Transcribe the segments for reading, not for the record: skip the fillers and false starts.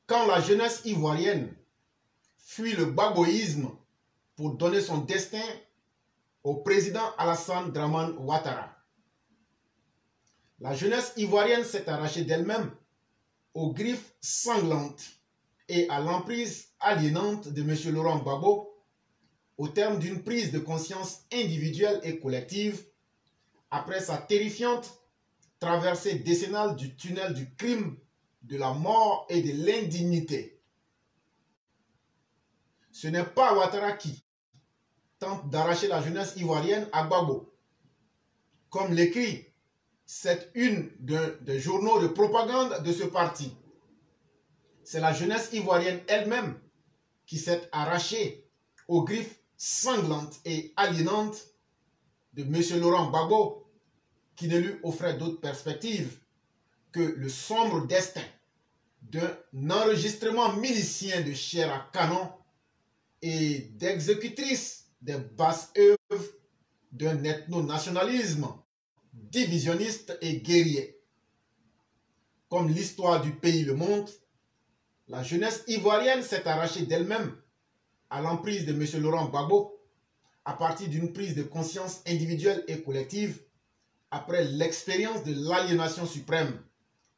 quand la jeunesse ivoirienne fuit le gbagboïsme pour donner son destin au président Alassane Dramane Ouattara. La jeunesse ivoirienne s'est arrachée d'elle-même aux griffes sanglantes et à l'emprise aliénante de M. Laurent Gbagbo au terme d'une prise de conscience individuelle et collective après sa terrifiante traversée décennale du tunnel du crime, de la mort et de l'indignité. Ce n'est pas Ouattara qui tente d'arracher la jeunesse ivoirienne à Gbagbo. Comme l'écrit cette une des journaux de propagande de ce parti. C'est la jeunesse ivoirienne elle-même qui s'est arrachée aux griffes sanglantes et aliénantes de M. Laurent Gbagbo, qui ne lui offrait d'autre perspective que le sombre destin d'un enregistrement milicien de chair à canon et d'exécutrice des basses œuvres d'un ethno-nationalisme divisionniste et guerrier. Comme l'histoire du pays le montre, la jeunesse ivoirienne s'est arrachée d'elle-même à l'emprise de M. Laurent Gbagbo à partir d'une prise de conscience individuelle et collective après l'expérience de l'aliénation suprême,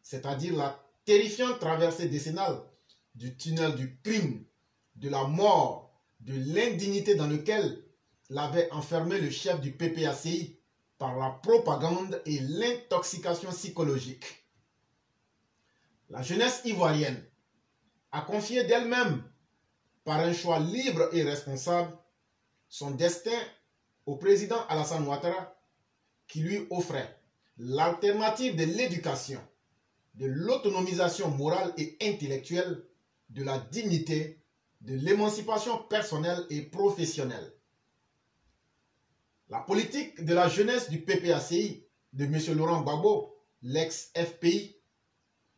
c'est-à-dire la terrifiante traversée décennale du tunnel du crime, de la mort, de l'indignité dans lequel l'avait enfermé le chef du PPACI par la propagande et l'intoxication psychologique. La jeunesse ivoirienne a confié d'elle-même, par un choix libre et responsable, son destin au président Alassane Ouattara, qui lui offrait l'alternative de l'éducation, de l'autonomisation morale et intellectuelle, de la dignité, de l'émancipation personnelle et professionnelle. La politique de la jeunesse du PPACI de M. Laurent Gbagbo, l'ex-FPI,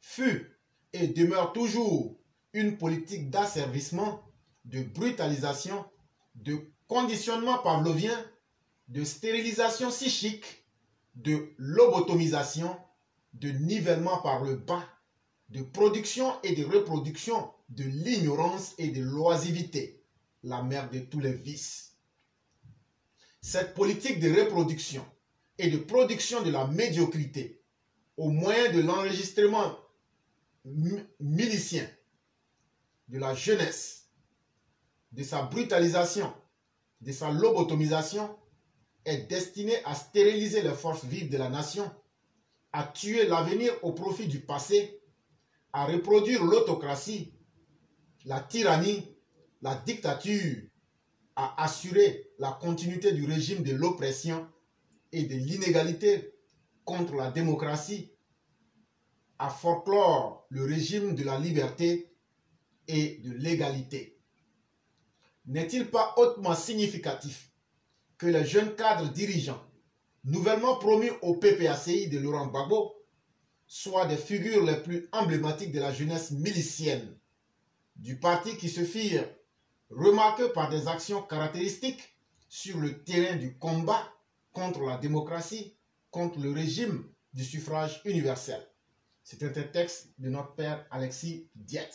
fut et demeure toujours une politique d'asservissement, de brutalisation, de conditionnement pavlovien, de stérilisation psychique, de lobotomisation, de nivellement par le bas, de production et de reproduction de l'ignorance et de l'oisivité, la mère de tous les vices. Cette politique de reproduction et de production de la médiocrité au moyen de l'enregistrement milicien de la jeunesse, de sa brutalisation, de sa lobotomisation, est destinée à stériliser les forces vives de la nation, à tuer l'avenir au profit du passé, à reproduire l'autocratie, la tyrannie, la dictature, à assurer la continuité du régime de l'oppression et de l'inégalité contre la démocratie, à folklore le régime de la liberté et de l'égalité. N'est-il pas hautement significatif que les jeunes cadres dirigeants nouvellement promus au PPACI de Laurent Gbagbo soient des figures les plus emblématiques de la jeunesse milicienne du parti, qui se firent remarquer par des actions caractéristiques sur le terrain du combat contre la démocratie, contre le régime du suffrage universel. C'est un texte de notre père Alexis Diet.